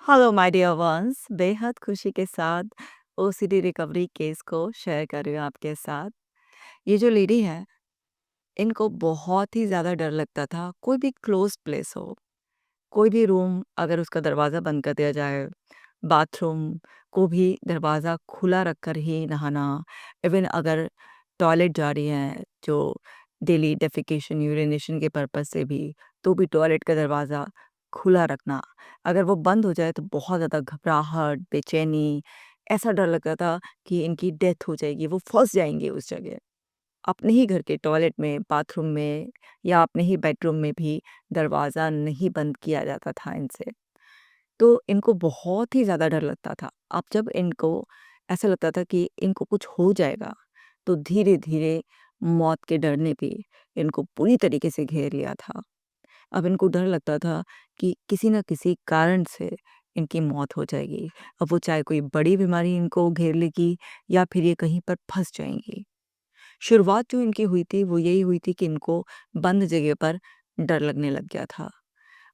Hello my dear ones, बेहद खुशी के साथ ओसीडी रिकवरी केस को शेयर कर रही हूँ आपके साथ। ये जो लेडी है, इनको बहुत ही ज़्यादा डर लगता था कोई भी क्लोज प्लेस हो, कोई भी रूम अगर उसका दरवाज़ा बंद कर दिया जाए, बाथरूम को भी दरवाज़ा खुला रखकर ही नहाना, इवन अगर टॉयलेट जा रही हैं जो डेली डेफिकेशन, यूरिनेशन के पर्पज़ से भी, तो भी टॉयलेट का दरवाज़ा खुला रखना। अगर वो बंद हो जाए तो बहुत ज़्यादा घबराहट, बेचैनी, ऐसा डर लगता था कि इनकी डेथ हो जाएगी, वो फँस जाएँगे उस जगह। अपने ही घर के टॉयलेट में, बाथरूम में या अपने ही बेडरूम में भी दरवाज़ा नहीं बंद किया जाता था इनसे। तो इनको बहुत ही ज़्यादा डर लगता था। अब जब इनको ऐसा लगता था कि इनको कुछ हो जाएगा, तो धीरे-धीरे मौत के डर ने भी इनको पूरी तरीके से घेर लिया था। अब इनको डर लगता था कि किसी न किसी कारण से इनकी मौत हो जाएगी। अब वो चाहे कोई बड़ी बीमारी इनको घेर लेगी या फिर ये कहीं पर फँस जाएँगी। शुरुआत जो इनकी हुई थी वो यही हुई थी कि इनको बंद जगह पर डर लगने लग गया था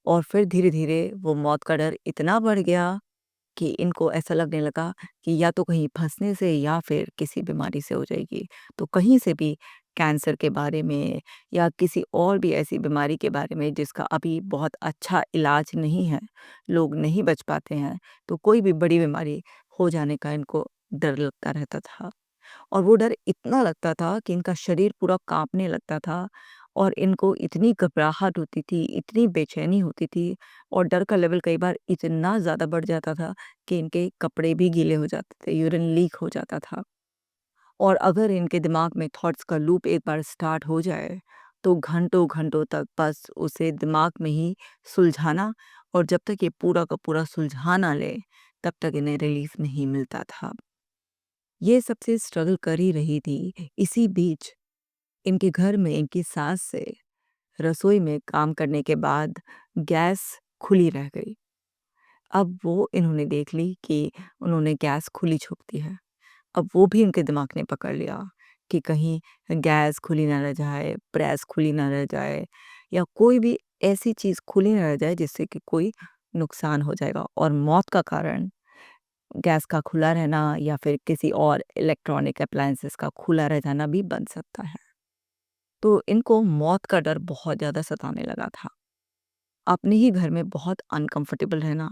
और फिर धीरे-धीरे वो मौत का डर इतना बढ़ गया कि इनको ऐसा लगने लगा कि या तो कहीं फँसने से या फिर किसी बीमारी से हो जाएगी। तो कहीं से भी कैंसर के बारे में या किसी और भी ऐसी बीमारी के बारे में जिसका अभी बहुत अच्छा इलाज नहीं है, लोग नहीं बच पाते हैं, तो कोई भी बड़ी बीमारी हो जाने का इनको डर लगता रहता था। और वो डर इतना लगता था कि इनका शरीर पूरा काँपने लगता था और इनको इतनी घबराहट होती थी, इतनी बेचैनी होती थी और डर का लेवल कई बार इतना ज़्यादा बढ़ जाता था कि इनके कपड़े भी गीले हो जाते थे, यूरिन लीक हो जाता था। और अगर इनके दिमाग में थॉट्स का लूप एक बार स्टार्ट हो जाए, तो घंटों-घंटों तक बस उसे दिमाग में ही सुलझाना और जब तक ये पूरा का पूरा सुलझा ना ले, तब तक इन्हें रिलीफ़ नहीं मिलता था। ये सबसे स्ट्रगल कर ही रही थी। इसी बीच इनके घर में इनकी सास से रसोई में काम करने के बाद गैस खुली रह गई। अब वो इन्होंने देख ली कि उन्होंने गैस खुली छोड़ दी है। अब वो भी इनके दिमाग ने पकड़ लिया कि कहीं गैस खुली ना रह जाए, प्रेस खुली ना रह जाए या कोई भी ऐसी चीज़ खुली ना रह जाए जिससे कि कोई नुकसान हो जाएगा और मौत का कारण गैस का खुला रहना या फिर किसी और इलेक्ट्रॉनिक अप्लायंसेस का खुला रह जाना भी बन सकता है। तो इनको मौत का डर बहुत ज़्यादा सताने लगा था। अपने ही घर में बहुत अनकंफर्टेबल रहना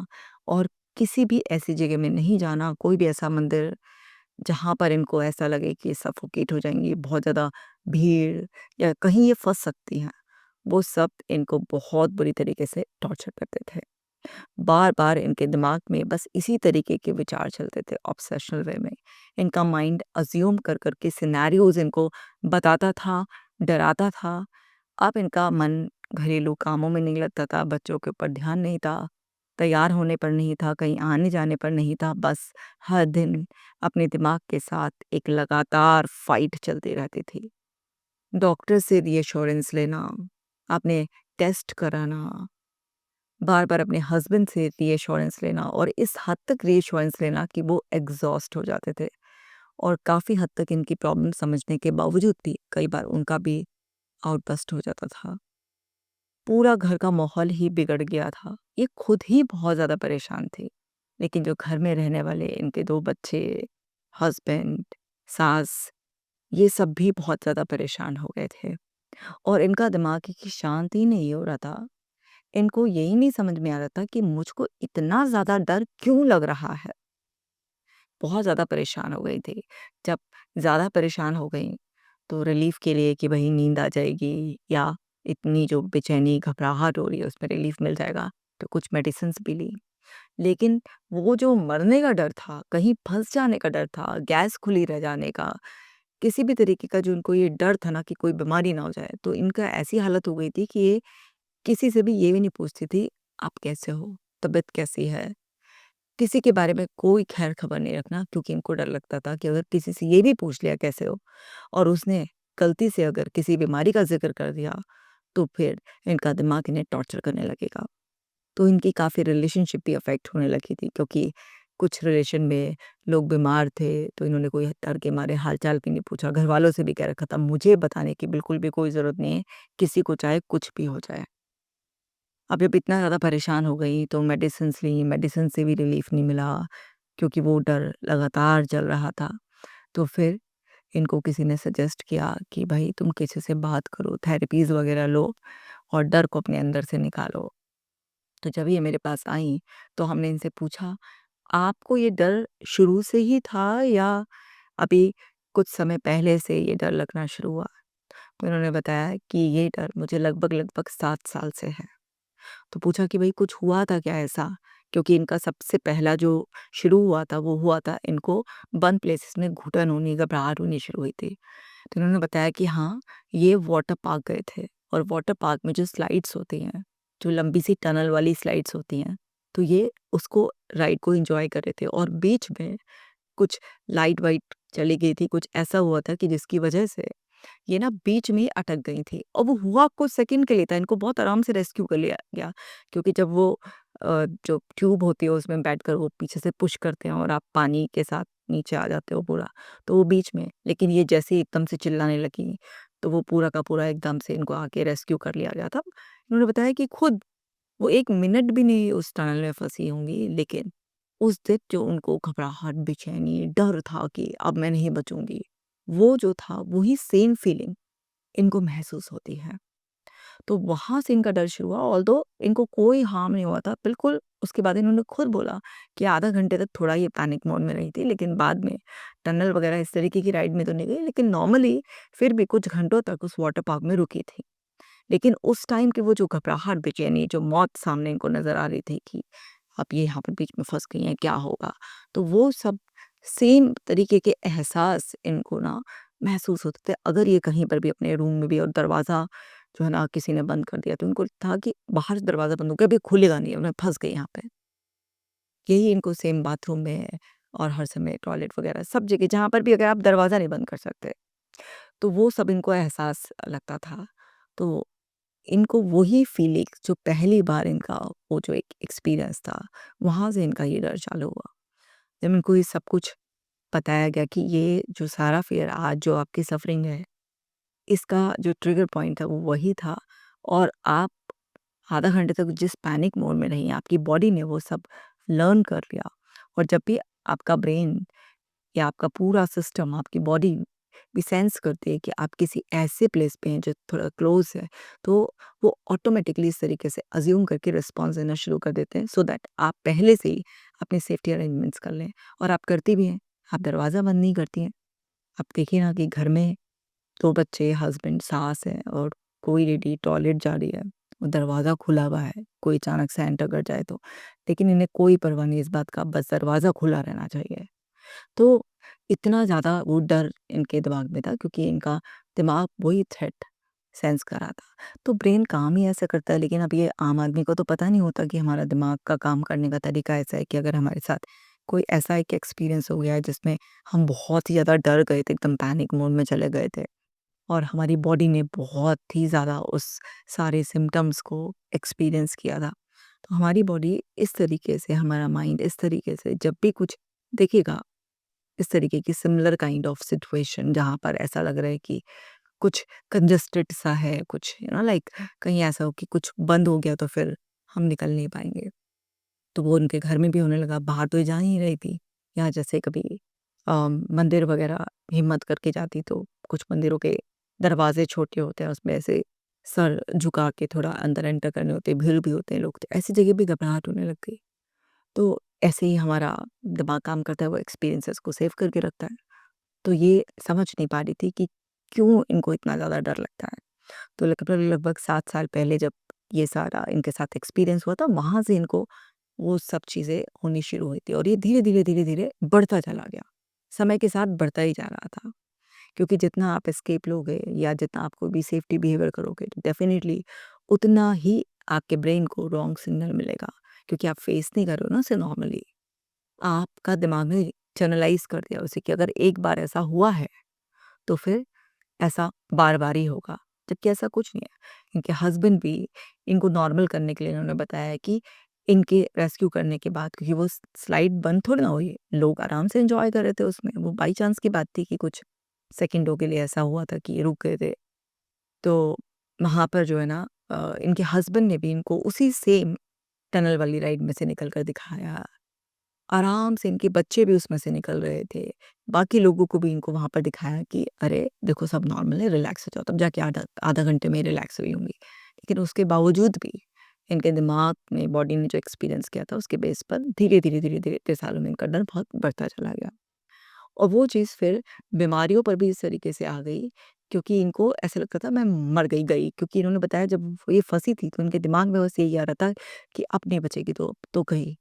और किसी भी ऐसी जगह में नहीं जाना, कोई भी ऐसा मंदिर जहाँ पर इनको ऐसा लगे कि सफोकेट हो जाएँगी, बहुत ज़्यादा भीड़ या कहीं ये फँस सकती हैं, वो सब इनको बहुत बुरी तरीके से टॉर्चर करते थे। बार-बार इनके दिमाग में बस इसी तरीके के विचार चलते थे ऑब्सेशनल वे में। इनका माइंड अज़्यूम कर के सिनेरियोज़ इनको बताता था, डराता था। अब इनका मन घरेलू कामों में नहीं लगता था, बच्चों के ऊपर ध्यान नहीं था, तैयार होने पर नहीं था, कहीं आने-जाने पर नहीं था, बस हर दिन अपने दिमाग के साथ एक लगातार फ़ाइट चलती रहती थी। डॉक्टर से रीअश्योरेंस लेना, अपने टेस्ट कराना, बार-बार अपने हस्बैंड से रीअश्योरेंस लेना और इस हद तक रीअश्योरेंस लेना कि वो एग्ज़ॉस्ट हो जाते थे और काफ़ी हद तक इनकी प्रॉब्लम समझने के बावजूद भी कई बार उनका भी आउटबर्स्ट हो जाता था। पूरा घर का माहौल ही बिगड़ गया था। ये खुद ही बहुत ज़्यादा परेशान थे, लेकिन जो घर में रहने वाले इनके 2 बच्चे, हस्बैंड, सास, ये सब भी बहुत ज़्यादा परेशान हो गए थे और इनका दिमाग कि शांत ही नहीं हो रहा था। इनको यही नहीं समझ में आ रहा था कि मुझको इतना ज़्यादा डर क्यों लग रहा है? बहुत ज़्यादा परेशान हो गई थी। जब ज़्यादा परेशान हो गई, तो रिलीफ़ के लिए कि भई नींद आ जाएगी या इतनी जो बेचैनी, घबराहट हो रही है, उसमें रिलीफ़ मिल जाएगा, तो कुछ मेडिसिन्स भी ली। लेकिन वो जो मरने का डर था, कहीं फँस जाने का डर था, गैस खुली रह जाने का, किसी भी तरीके का जो उनको ये डर था ना कि कोई बीमारी ना हो जाए, तो इनका ऐसी हालत हो गई थी कि ये किसी से भी ये भी नहीं पूछती थी, "आप कैसे हो? तबीयत कैसी है?" किसी के बारे में कोई ख़ैर ख़बर नहीं रखना क्योंकि इनको डर लगता था कि अगर किसी से ये भी पूछ लिया कैसे हो और उसने गलती से अगर किसी बीमारी का ज़िक्र कर दिया, तो फिर इनका दिमाग इन्हें टॉर्चर करने लगेगा। तो इनकी काफ़ी रिलेशनशिप भी अफ़ेक्ट होने लगी थी क्योंकि कुछ रिलेशन में लोग बीमार थे, तो इन्होंने कोई डर के मारे हाल-चाल भी नहीं पूछा। घरवालों से भी कह रखा था, मुझे बताने की बिल्कुल भी कोई ज़रूरत नहीं है, किसी को चाहे कुछ भी हो जाए। अब जब इतना ज़्यादा परेशान हो गई तो मेडिसिन्स ली, मेडिसिन से भी रिलीफ़ नहीं मिला क्योंकि वो डर लगातार चल रहा था। तो फिर इनको किसी ने सजेस्ट किया कि भाई तुम किसी से बात करो, थेरेपीज़ वग़ैरह लो और डर को अपने अंदर से निकालो। तो जब ये मेरे पास आईं, तो हमने इनसे पूछा, "आपको ये डर शुरू से ही था या अभी कुछ समय पहले से ये डर लगना शुरू हुआ?" तो इन्होंने बताया कि ये डर मुझे लगभग-लगभग 7 साल से है। तो पूछा कि भई कुछ हुआ था क्या ऐसा? क्योंकि इनका सबसे पहला जो शुरू हुआ था, वो हुआ था इनको बंद प्लेसेस में घुटन होनी, घबराहट होनी शुरू हुई थी। तो उन्होंने बताया कि हाँ, ये वाटर पार्क गए थे और वाटर पार्क में जो स्लाइड्स होती हैं, जो लंबी सी टनल वाली स्लाइड्स होती हैं, तो ये उसको राइड को एन्जॉय कर रहे थे और बीच में कुछ लाइट वाइट चली गई थी, कुछ ऐसा हुआ था कि जिसकी वजह से ये ना बीच में ही अटक गई थी और वो हुआ कुछ सेकंड के लिए था, इनको बहुत आराम से रेस्क्यू कर लिया गया क्योंकि जब वो जो ट्यूब होती है उसमें बैठकर वो पीछे से पुश करते हैं और आप पानी के साथ नीचे आ जाते हो पूरा, तो वो बीच में लेकिन ये जैसे ही एकदम से चिल्लाने लगी, तो वो पूरा का पूरा एकदम से इनको आके रेस्क्यू कर लिया गया था। इन्होंने बताया कि खुद वो 1 मिनट भी नहीं उस टनल में फँसी होंगी, लेकिन उस दिन जो उनको घबराहट, बेचैनी, डर था कि अब मैं नहीं बचूँगी, वो जो था वही सेम फीलिंग इनको महसूस होती है। तो वहाँ से इनका डर शुरू हुआ ऑल्दो इनको कोई हार्म नहीं हुआ था, बिल्कुल उसके बाद इन्होंने खुद बोला कि आधा घंटे तक थोड़ा ये पैनिक मोड में रही थी, लेकिन बाद में टनल वगैरह इस तरीके की राइड में तो नहीं गई, लेकिन नॉर्मली फिर भी कुछ घंटों तक उस वाटर पार्क में रुकी थी। लेकिन उस टाइम की वो जो घबराहट, बेचैनी, जो मौत सामने इनको नज़र आ रही थी कि अब ये यहाँ पर बीच में फँस गई हैं, क्या होगा? तो वो सब सेम तरीके के एहसास इनको ना महसूस होते थे। अगर ये कहीं पर भी अपने रूम में भी और दरवाज़ा जो है ना किसी ने बंद कर दिया, तो इनको था कि बाहर से दरवाज़ा बंद हो गया, अभी खुलेगा नहीं, अब मैं फँस गई यहाँ पे। यही इनको सेम बाथरूम में और हर समय टॉयलेट वगैरह सब जगह जहाँ पर भी अगर आप दरवाज़ा नहीं बंद कर सकते, तो वो सब इनको एहसास लगता था। तो इनको वही फीलिंग जो पहली बार इनका वो जो एक एक्सपीरियंस था, वहाँ से इनका ये डर चालू हुआ। जब इनको ये सब कुछ बताया गया कि ये जो सारा फ़ियर आज जो आपकी सफ़रिंग है, इसका जो ट्रिगर पॉइंट था वो वही था और आप आधा घंटे तक जिस पैनिक मोड में रहीं, आपकी बॉडी ने वो सब लर्न कर लिया और जब भी आपका ब्रेन या आपका पूरा सिस्टम, आपकी बॉडी भी सेंस करती है कि आप किसी ऐसे प्लेस पे हैं जो थोड़ा क्लोज़ है, तो वो ऑटोमेटिकली इस तरीके से अज़्यूम करके रिस्पॉन्स देना शुरू कर देते हैं सो दैट आप पहले से ही अपने सेफ्टी अरेंजमेंट्स कर लें और आप करती भी हैं। आप दरवाज़ा बंद नहीं करती हैं। आप देखिए ना कि घर में 2 बच्चे, हस्बैंड, सास है और कोई लेडी टॉयलेट जा रही है, और दरवाज़ा खुला हुआ है, कोई अचानक से एंटर कर जाए तो। लेकिन इन्हें कोई परवाह नहीं इस बात का, बस दरवाज़ा खुला रहना चाहिए। तो इतना ज़्यादा वो डर इनके दिमाग में था क्योंकि इनका दिमाग वही थ्रेट सेंस कर रहा था। तो ब्रेन काम ही ऐसा करता है, लेकिन अब ये आम आदमी को तो पता नहीं होता कि हमारा दिमाग का काम करने का तरीका ऐसा है कि अगर हमारे साथ कोई ऐसा एक एक्सपीरियंस हो गया है जिसमें हम बहुत ही ज़्यादा डर गए थे, एकदम पैनिक मोड में चले गए थे और हमारी बॉडी ने बहुत ही ज़्यादा उस सारे सिम्पटम्स को एक्सपीरियंस किया था। तो हमारी बॉडी इस तरीके से, हमारा माइंड इस तरीके से जब भी कुछ देखेगा, इस तरीके की सिमिलर काइंड ऑफ सिचुएशन जहाँ पर ऐसा लग रहा है कि कुछ कंजस्टेड सा है, कुछ लाइक कहीं ऐसा हो कि कुछ बंद हो गया तो फिर हम निकल नहीं पाएँगे। तो वो उनके घर में भी होने लगा, बाहर तो ये जा ही नहीं रही थी। यहाँ जैसे कभी मंदिर वगैरह हिम्मत करके जाती तो कुछ मंदिरों के दरवाज़े छोटे होते हैं, उसमें ऐसे सर झुका के थोड़ा अंदर एंटर करने होते हैं, भीड़ भी होते हैं लोग, तो ऐसी जगह भी घबराहट होने लग गई। तो ऐसे ही हमारा दिमाग काम करता है, वो एक्सपीरियंसेस को सेव करके रखता है। तो ये समझ नहीं पा रही थी कि क्यों इनको इतना ज़्यादा डर लगता है। तो लगभग 7 साल पहले जब ये सारा इनके साथ एक्सपीरियंस हुआ था, वहाँ से इनको वो सब चीज़ें होनी शुरू हुई थी और ये धीरे-धीरे बढ़ता चला गया। समय के साथ बढ़ता ही जा रहा था। क्योंकि जितना आप एस्केप लोगे या जितना आप कोई भी सेफ्टी बिहेवियर करोगे, तो डेफ़िनिटली उतना ही आपके ब्रेन को रॉन्ग सिग्नल मिलेगा। क्योंकि आप फेस नहीं कर रहे हो ना उसे नॉर्मली। आपका दिमाग ने चैनलाइज़ कर दिया उसे कि अगर एक बार ऐसा हुआ है, तो फिर ऐसा बार-बार ही होगा, जबकि ऐसा कुछ नहीं है। इनके हस्बैंड भी इनको नॉर्मल करने के लिए इन्होंने बताया है कि इनके रेस्क्यू करने के बाद क्योंकि वो स्लाइड बंद थोड़ी ना हुई, लोग आराम से एन्जॉय कर रहे थे उसमें। वो बाई चांस की बात थी कि कुछ सेकंडों के लिए ऐसा हुआ था कि रुक गए थे। तो वहाँ पर जो है ना इनके हस्बैंड ने भी इनको उसी सेम टनल वाली राइड में से निकल कर दिखाया। आराम से इनके बच्चे भी उसमें से निकल रहे थे। बाकी लोगों को भी इनको वहाँ पर दिखाया कि अरे देखो सब नॉर्मल है, रिलैक्स हो जाओ। तब जाके आधा आधा घंटे में रिलैक्स हुई होंगी। लेकिन उसके बावजूद भी इनके दिमाग में, बॉडी ने जो एक्सपीरियंस किया था उसके बेस पर धीरे-धीरे सालों में इनका डर बहुत बढ़ता चला गया। और वो चीज़ फिर बीमारियों पर भी इस तरीके से आ गई, क्योंकि इनको ऐसा लगता था मैं मर गई क्योंकि इन्होंने बताया जब ये फँसी थी तो इनके दिमाग में बस यही आ रहा था कि अब नहीं बचेगी तो गई।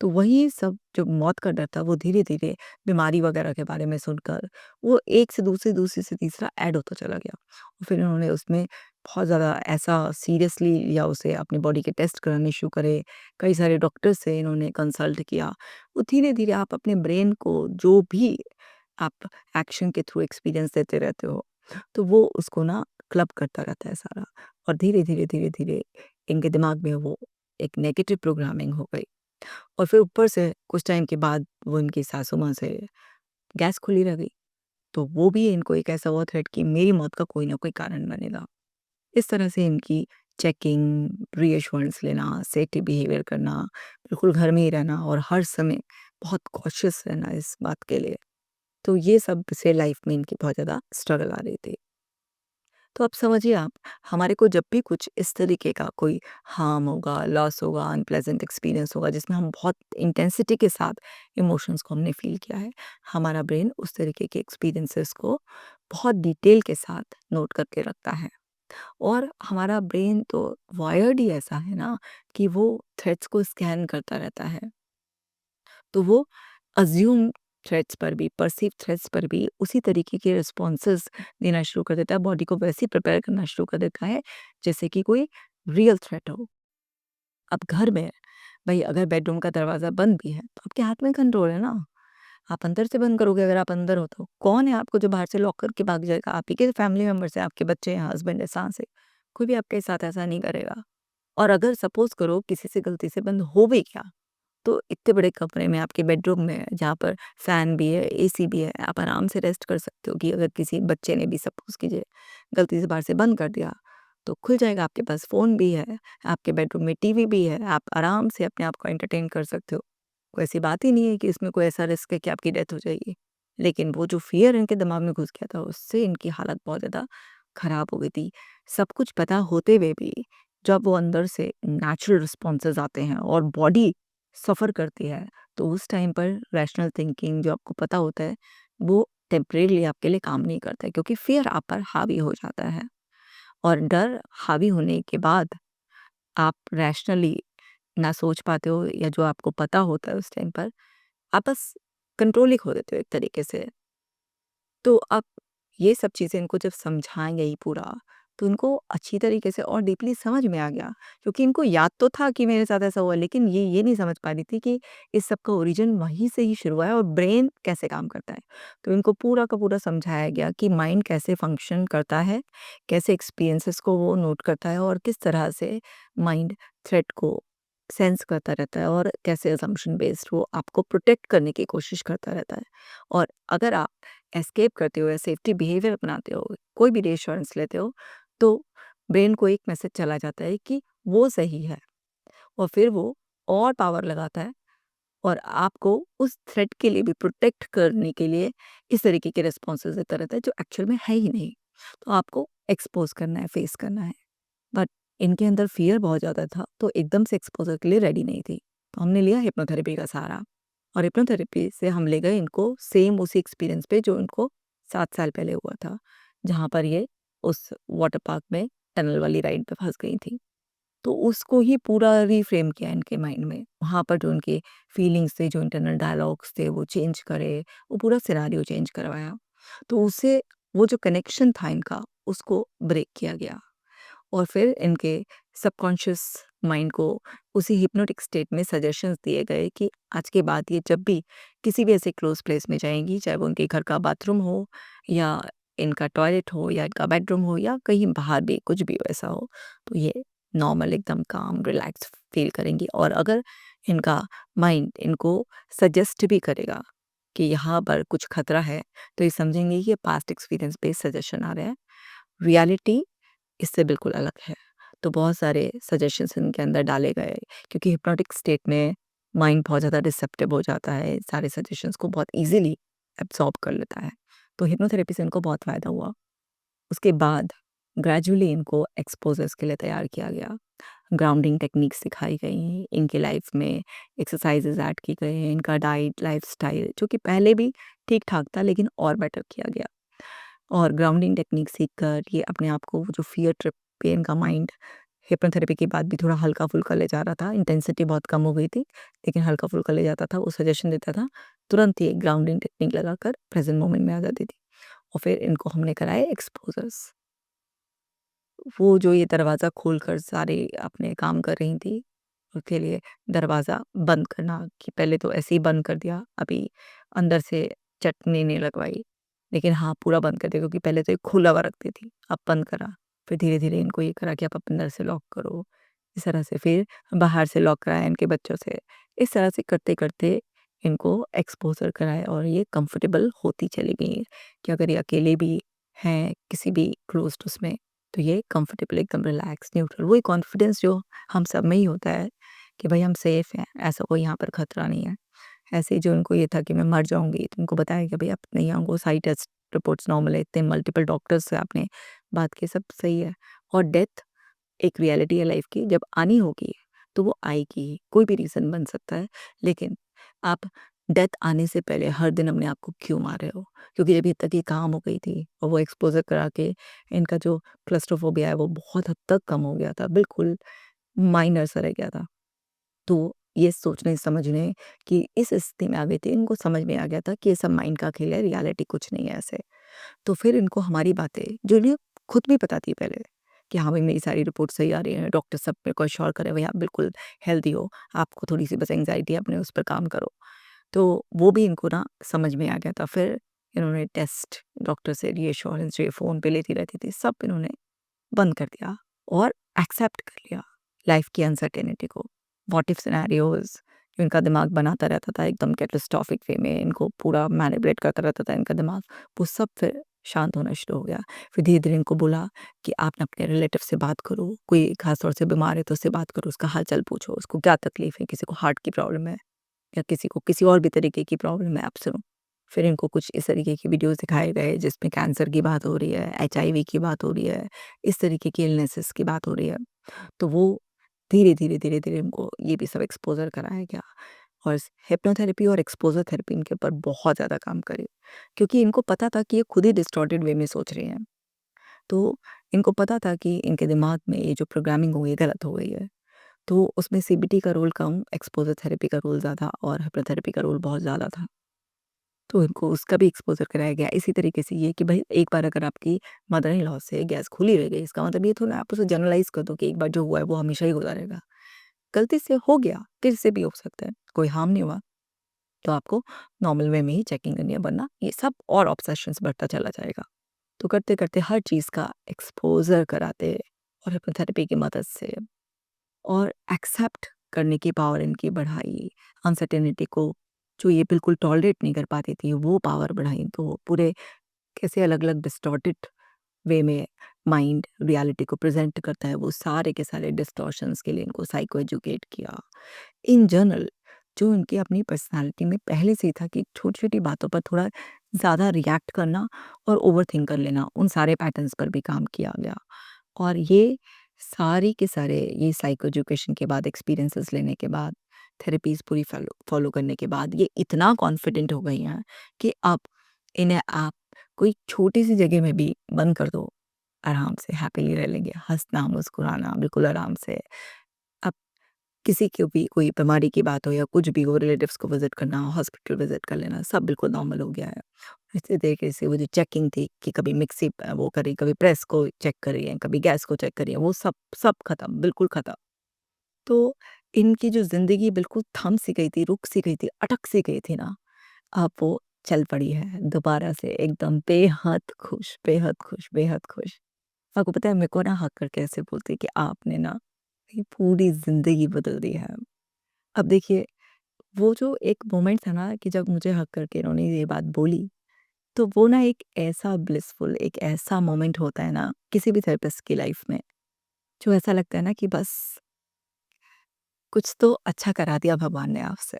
तो वही सब जो मौत का डर था वो धीरे-धीरे बीमारी वगैरह के बारे में सुनकर वो एक से दूसरे, दूसरे से तीसरा ऐड होता चला गया। और फिर उन्होंने उसमें बहुत ज़्यादा ऐसा सीरियसली लिया उसे, अपनी बॉडी के टेस्ट कराने शुरू करे, कई सारे डॉक्टर से इन्होंने कंसल्ट किया। वो धीरे-धीरे आप अपने ब्रेन को जो भी आप एक्शन के थ्रू एक्सपीरियंस देते रहते हो, तो वो उसको ना क्लब करता रहता है सारा। और धीरे-धीरे इनके दिमाग में वो एक नेगेटिव प्रोग्रामिंग हो गई। और फिर ऊपर से कुछ टाइम के बाद वो इनकी सासू माँ से गैस खुली रह गई। तो वो भी इनको एक ऐसा हुआ थ्रेट कि मेरी मौत का कोई ना कोई कारण बनेगा। इस तरह से इनकी चेकिंग, रीएश्योरेंस लेना, सेफ्टी बिहेवियर करना, बिल्कुल घर में ही रहना और हर समय बहुत कॉशियस रहना इस बात के लिए। तो ये सब से लाइफ में इनकी बहुत ज़्यादा स्ट्रगल आ रही थी। तो अब समझिए आप, हमारे को जब भी कुछ इस तरीके का कोई हार्म होगा, लॉस होगा, अनप्लेज़ेंट एक्सपीरियंस होगा जिसमें हम बहुत इंटेंसिटी के साथ इमोशंस को हमने फ़ील किया है, हमारा ब्रेन उस तरीके के एक्सपीरियंसेस को बहुत डिटेल के साथ नोट करके रखता है। और हमारा ब्रेन तो वायर्ड ही ऐसा है ना कि वो थ्रेड्स को स्कैन करता रहता है। तो वो अज़्यूम थ्रेड्स पर भी, परसीव थ्रेड्स पर भी उसी तरीके के रिस्पॉन्सेज़ देना शुरू कर देता है, बॉडी को वैसे ही प्रिपेयर करना शुरू कर देता है, जैसे कि कोई रियल थ्रेट हो। अब घर में भई अगर बेडरूम का दरवाज़ा बंद भी है, तो आपके हाथ में कंट्रोल है ना। आप अंदर से बंद करोगे अगर आप अंदर हो तो। कौन है आपको जो बाहर से लॉक करके भाग जाएगा? आप ही के फैमिली मेंबर्स हैं, आपके बच्चे हैं, हस्बैंड है, सास है। कोई भी आपके साथ ऐसा नहीं करेगा। और अगर सपोज़ करो किसी से गलती से बंद हो भी गया, तो इतने बड़े कमरे में आपके बेडरूम में जहाँ पर फ़ैन भी है, एसी भी है, आप आराम से रेस्ट कर सकते हो कि अगर किसी बच्चे ने भी सपोज़ कीजिए गलती से बाहर से बंद कर दिया, तो खुल जाएगा। आपके पास फ़ोन भी है, आपके बेडरूम में टीवी भी है, आप आराम से अपने आप को एंटरटेन कर सकते हो। कोई ऐसी बात ही नहीं है कि इसमें कोई ऐसा रिस्क है कि आपकी डेथ हो जाएगी। लेकिन वो जो फ़ियर इनके दिमाग में घुस गया था, उससे इनकी हालत बहुत ज़्यादा ख़राब हो गई थी। सब कुछ पता होते हुए भी जब वो अंदर से नेचुरल रिस्पॉन्सेज़ आते हैं और बॉडी सफ़र करती है, तो उस टाइम पर रैशनल थिंकिंग जो आपको पता होता है, वो टेम्परेरीली आपके लिए काम नहीं करता है, क्योंकि फ़ियर आप पर हावी हो जाता है। और डर हावी होने के बाद आप रैशनली ना सोच पाते हो, या जो आपको पता होता है उस टाइम पर, आप बस कंट्रोल ही खो देते हो एक तरीके से। तो आप ये सब चीज़ें इनको जब समझाएँगे ही पूरा, तो इनको अच्छी तरीके से और डीपली समझ में आ गया। क्योंकि इनको याद तो था कि मेरे साथ ऐसा हुआ, लेकिन ये नहीं समझ पा रही थी कि इस सब का ओरिजिन वहीं से ही शुरू हुआ है और ब्रेन कैसे काम करता है। तो इनको पूरा का पूरा समझाया गया कि माइंड कैसे फंक्शन करता है, कैसे एक्सपीरियंसेस को वो नोट करता है और किस तरह से माइंड थ्रेट को सेंस करता रहता है और कैसे असम्पशन बेस्ड वो आपको प्रोटेक्ट करने की कोशिश करता रहता है। और अगर आप एस्केप करते हो या सेफ्टी बिहेवियर अपनाते हो, कोई भी रीअश्योरेंस लेते हो, तो ब्रेन को एक मैसेज चला जाता है कि वो सही है, और फिर वो और पावर लगाता है और आपको उस थ्रेट के लिए भी प्रोटेक्ट करने के लिए इस तरीके के रिस्पॉन्सेज देता रहता है जो एक्चुअल में है ही नहीं। तो आपको एक्सपोज करना है, फेस करना है। बट इनके अंदर फ़ियर बहुत ज़्यादा था, तो एकदम से एक्सपोज़र के लिए रेडी नहीं थी। तो हमने लिया हिप्नोथेरेपी का सहारा, और हिप्नोथेरेपी से हम ले गए इनको सेम उसी एक्सपीरियंस पे जो इनको 7 साल पहले हुआ था, जहाँ पर ये उस वाटर पार्क में टनल वाली राइड पे फँस गई थी। तो उसको ही पूरा रीफ्रेम किया इनके माइंड में। वहाँ पर जो उनके फीलिंग्स थे, जो इंटरनल डायलॉग्स थे, वो चेंज करे, वो पूरा सिनेरियो चेंज करवाया। तो उससे वो जो कनेक्शन था इनका, उसको ब्रेक किया गया। और फिर इनके सबकॉन्शियस माइंड को उसी हिप्नोटिक स्टेट में सजेशंस दिए गए कि आज के बाद ये जब भी किसी भी ऐसे क्लोज प्लेस में जाएंगी, चाहे वो उनके घर का बाथरूम हो या इनका टॉयलेट हो या इनका बेडरूम हो या कहीं बाहर भी कुछ भी वैसा हो, तो ये नॉर्मल एकदम काम रिलैक्स फील करेंगी। और अगर इनका माइंड इनको सजेस्ट भी करेगा कि यहाँ पर कुछ खतरा है, तो ये समझेंगे कि ये पास्ट एक्सपीरियंस बेस्ड सजेशन आ रहा है, रियलिटी इससे बिल्कुल अलग है। तो बहुत सारे सजेशंस इनके अंदर डाले गए क्योंकि हिप्नोटिक स्टेट में माइंड बहुत ज़्यादा रिसेप्टिव हो जाता है, सारे सजेशंस को बहुत ईज़िली एब्ज़ॉर्ब कर लेता है। तो हिप्नोथेरेपी से इनको बहुत फ़ायदा हुआ। उसके बाद ग्रेजुअली इनको एक्सपोज़र्स के लिए तैयार किया गया। ग्राउंडिंग टेक्निक्स सिखाई गई, इनकी लाइफ में एक्सरसाइज़ेज़ ऐड की गई, इनका डाइट, लाइफ़स्टाइल जो कि पहले भी ठीक-ठाक था लेकिन और बेटर किया गया। और ग्राउंडिंग टेक्निक सीख कर ये अपने आप को वो जो फ़ियर ट्रिप पे इनका माइंड हिप्नोथेरेपी के बाद भी थोड़ा हल्का-फुल्का ले जा रहा था, इंटेंसिटी बहुत कम हो गई थी, लेकिन हल्का-फुल्का ले जाता था, वो सजेशन देता था, तुरंत ही एक ग्राउंडिंग टेक्निक लगाकर प्रेज़ेंट मोमेंट में आ जाती थी। और फिर इनको हमने कराए एक्सपोज़र्स। वो जो ये दरवाज़ा खोलकर सारे अपने काम कर रही थी, उसके लिए दरवाज़ा बंद करना कि पहले तो ऐसे ही बंद कर दिया, अभी अंदर से चटनी नहीं लगवाई। लेकिन हाँ, पूरा बंद कर दिया क्योंकि पहले तो ये खुला हुआ रखती थी, अब बंद करा। फिर धीरे-धीरे इनको ये करा कि आप अंदर से लॉक करो। इस तरह से फिर बाहर से लॉक कराया इनके बच्चों से। इस तरह से करते-करते इनको एक्सपोज़र कराया और ये कंफर्टेबल होती चली गई कि अगर ये अकेले भी हैं किसी भी क्लोज़्ड उसमें तो ये कंफर्टेबल एकदम रिलैक्स न्यूट्रल वही कॉन्फिडेंस जो हम सब में ही होता है कि भाई हम सेफ हैं, ऐसा कोई यहाँ पर खतरा नहीं है। ऐसे ही जो उनको ये था कि मैं मर जाऊँगी, तो उनको बताया कि भई आप नहीं होंगे, सारी टेस्ट रिपोर्ट्स नॉर्मल है, इतने मल्टीपल डॉक्टर्स से आपने बात की, सब सही है। और डेथ एक रियलिटी है लाइफ़ की, जब आनी होगी, तो वो आएगी ही, कोई भी रीज़न बन सकता है। लेकिन आप डेथ आने से पहले हर दिन अपने आप को क्यों मार रहे हो? क्योंकि जब ये तक ये काम हो गई थी और वो एक्सपोज़र करा के इनका जो क्लस्ट्रोफ़ोबिया है, वो बहुत हद तक कम हो गया था, बिल्कुल माइनर सा रह गया था। तो ये सोचने-समझने कि इस स्थिति में आ गए थे, इनको समझ में आ गया था कि ये सब माइंड का खेल है, रियलिटी कुछ नहीं है ऐसे। तो फिर इनको हमारी बातें जो इन्हें खुद भी पता थी पहले कि हाँ भाई मेरी सारी रिपोर्ट सही आ रही है, डॉक्टर सब मेरे को एश्योर करे भई आप बिल्कुल हेल्दी हो, आपको थोड़ी-सी बस एंग्ज़ायटी है, अपने उस पर काम करो। तो वो भी इनको ना समझ में आ गया था। फिर इन्होंने टेस्ट डॉक्टर से रीअश्योरेंस जो ये फ़ोन पे लेती रहती थी, सब इन्होंने बंद कर दिया और एक्सेप्ट कर लिया लाइफ की अनसर्टेनिटी को। व्हाट इफ सिनेरियोज़ जो इनका दिमाग बनाता रहता था एकदम कैटास्ट्रोफिक वे में, इनको पूरा मैनिपुलेट करता रहता था इनका दिमाग, वो सब फिर शांत होना शुरू हो गया। फिर धीरे-धीरे इनको बोला कि आप ना अपने रिलेटिव से बात करो, कोई खास तौर से बीमार है तो उससे बात करो, उसका हाल-चाल पूछो, उसको क्या तकलीफ़ है, किसी को हार्ट की प्रॉब्लम है या किसी को किसी और भी तरीके की प्रॉब्लम है, आप सुनो। फिर इनको कुछ इस तरीके की वीडियोज़ दिखाए गए जिसमें कैंसर की बात हो रही है, एचआईवी की बात हो रही है, इस तरीके की इलनेसेस की बात हो रही है। तो वो धीरे-धीरे, धीरे-धीरे इनको ये भी सब एक्सपोज़र कराया गया और हिप्नोथेरेपी और एक्सपोज़र थेरेपी इनके ऊपर बहुत ज़्यादा काम करे। क्योंकि इनको पता था कि ये खुद ही डिस्टॉर्टेड वे में सोच रहे हैं। तो इनको पता था कि इनके दिमाग में ये जो प्रोग्रामिंग हुई है गलत हो गई है। तो उसमें सीबीटी का रोल कम, एक्सपोज़र थेरेपी का रोल ज़्यादा और हिप्नोथेरेपी का रोल बहुत ज़्यादा था। तो इनको उसका भी एक्सपोज़र कराया गया। इसी तरीके से ये कि भई एक बार अगर आपकी मदर इन लॉ से गैस खुली रह गई, इसका मतलब ये थोड़ी ना आप उसे जनरलाइज़ कर दो कि एक बार जो हुआ है वो हमेशा ही होता रहेगा। गलती से हो गया, फिर से भी हो सकता है, कोई हार्म नहीं हुआ, तो आपको नॉर्मल वे में ही चेकिंग करनी है, वरना ये सब और ऑब्सेशंस बढ़ता चला जाएगा। तो करते-करते हर चीज़ का एक्सपोज़र कराते और हिप्नोथेरेपी की मदद से और एक्सेप्ट करने की पावर इनकी बढ़ाई, अनसर्टेनिटी को जो ये बिल्कुल टॉलरेट नहीं कर पाती थी, वो पावर बढ़ाई। तो पूरे कैसे अलग-अलग डिस्टॉर्टेड वे में माइंड रियलिटी को प्रेज़ेंट करता है, वो सारे के सारे डिस्टॉर्शंस के लिए इनको साइको एजुकेट किया। इन जनरल जो इनकी अपनी पर्सनैलिटी में पहले से ही था कि छोटी-छोटी बातों पर थोड़ा ज़्यादा रिएक्ट करना और ओवरथिंक कर लेना, उन सारे पैटर्न्स पर भी काम किया गया। और ये सारे के सारे ये साइको एजुकेशन के बाद एक्सपीरियंसेस लेने के बाद, थेरेपीज़ पूरी फॉलो करने के बाद ये इतना कॉन्फिडेंट हो गई हैं कि अब इन्हें आप कोई छोटी-सी जगह में भी बंद कर दो, आराम से हैपीली रह लेंगे, हँसना, मुस्कुराना बिल्कुल आराम से। अब किसी को भी कोई बीमारी की बात हो या कुछ भी हो, रिलेटिव्स को विज़िट करना, हॉस्पिटल विज़िट कर लेना, सब बिल्कुल नॉर्मल हो गया है। इसी तरीके से वो जो चेकिंग थी कि कभी मिक्सी वो करी, कभी प्रेस को चेक कर रही हैं, कभी गैस को चेक कर रही हैं, वो सब सब खत्म, बिल्कुल खत्म। तो इनकी जो ज़िंदगी बिल्कुल थम सी गई थी, रुक सी गई थी, अटक सी गई थी ना, अब वो चल पड़ी है दोबारा से एकदम बेहद खुश, बेहद खुश, बेहद खुश। आपको पता है मेरे को ना हँस कर के ऐसे बोलती है कि आपने ना मेरी पूरी ज़िंदगी बदल दी है। अब देखिए, वो जो एक मोमेंट था ना कि जब मुझे हग करके इन्होंने ये बात बोली, तो वो ना एक ऐसा ब्लिसफुल एक ऐसा मोमेंट होता है ना, किसी भी थेरेपिस्ट की लाइफ़ में, जो ऐसा लगता है ना कि बस कुछ तो अच्छा करा दिया भगवान ने आपसे।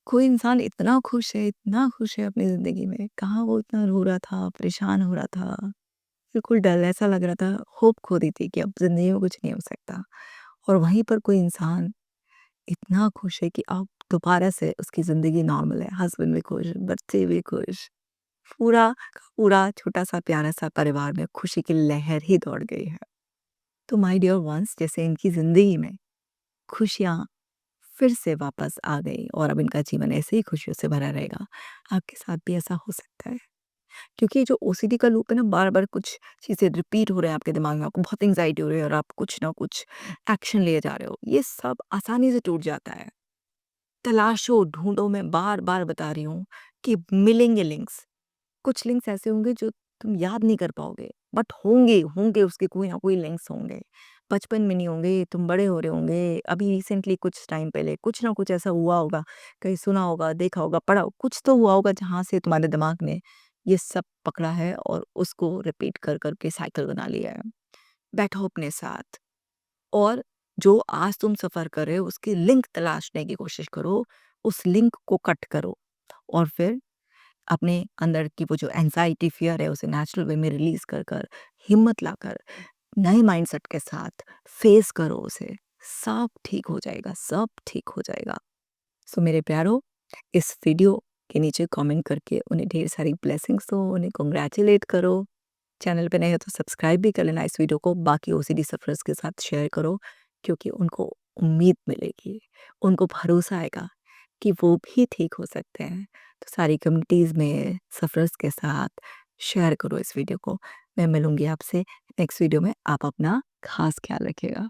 कोई इंसान इतना खुश है अपनी ज़िंदगी में, कहाँ वो इतना रो रहा था, परेशान हो रहा था, बिल्कुल डल ऐसा लग रहा था, होप खो दी थी कि अब ज़िंदगी में कुछ नहीं हो सकता। और वहीं पर कोई इंसान इतना खुश है कि अब दोबारा से उसकी ज़िंदगी नॉर्मल है, हस्बैंड भी खुश, बच्चे भी खुश, पूरा का पूरा छोटा-सा प्यारा-सा परिवार में खुशी की लहर ही दौड़ गई है। तो माय डियर वन्स, जैसे इनकी ज़िंदगी में खुशियाँ फिर से वापस आ गई और अब इनका जीवन ऐसे ही खुशियों से भरा रहेगा, आपके साथ भी ऐसा हो सकता है। क्योंकि जो ओसीडी का लूप है ना, बार-बार कुछ चीज़ें रिपीट हो रहे हैं आपके दिमाग में, आपको बहुत एंग्ज़ायटी हो रही है और आप कुछ ना कुछ एक्शन लिए जा रहे हो, ये सब आसानी से टूट जाता है। तलाशो, ढूँढो, मैं बार-बार बता रही हूँ कि मिलेंगे लिंक्स। कुछ लिंक्स ऐसे होंगे जो तुम याद नहीं कर पाओगे, बट होंगे उसके कोई ना कोई लिंक्स होंगे। बचपन में नहीं होंगे, तुम बड़े हो रहे होंगे, अभी रिसेंटली कुछ टाइम पहले कुछ ना कुछ ऐसा हुआ होगा, कहीं सुना होगा, देखा होगा, पढ़ा हो, कुछ तो हुआ होगा जहाँ से तुम्हारे दिमाग ने ये सब पकड़ा है और उसको रिपीट कर के साइकिल बना लिया है। बैठो अपने साथ और जो आज तुम सफ़र कर रहे हो उसकी लिंक तलाशने की कोशिश करो, उस लिंक को कट करो और फिर अपने अंदर की वो जो एंग्जायटी फ़ियर है उसे नेचुरल वे में रिलीज़ कर हिम्मत लाकर नए माइंडसेट के साथ फेस करो उसे। सब ठीक हो जाएगा, सब ठीक हो जाएगा। सो मेरे प्यारो, इस वीडियो के नीचे कमेंट करके उन्हें ढेर सारी ब्लेसिंग्स दो, उन्हें कांग्रेचुलेट करो। चैनल पे नए हो तो सब्सक्राइब भी कर लेना इस वीडियो को, बाकी ओसीडी सफ़रर्स के साथ शेयर करो क्योंकि उनको उम्मीद मिलेगी, उनको भरोसा आएगा कि वो भी ठीक हो सकते हैं। तो सारी कम्युनिटीज़ में सफ़रर्स के साथ शेयर करो इस वीडियो को। मैं मिलूँगी आपसे नेक्स्ट वीडियो में, आप अपना ख़ास ख़्याल रखिएगा।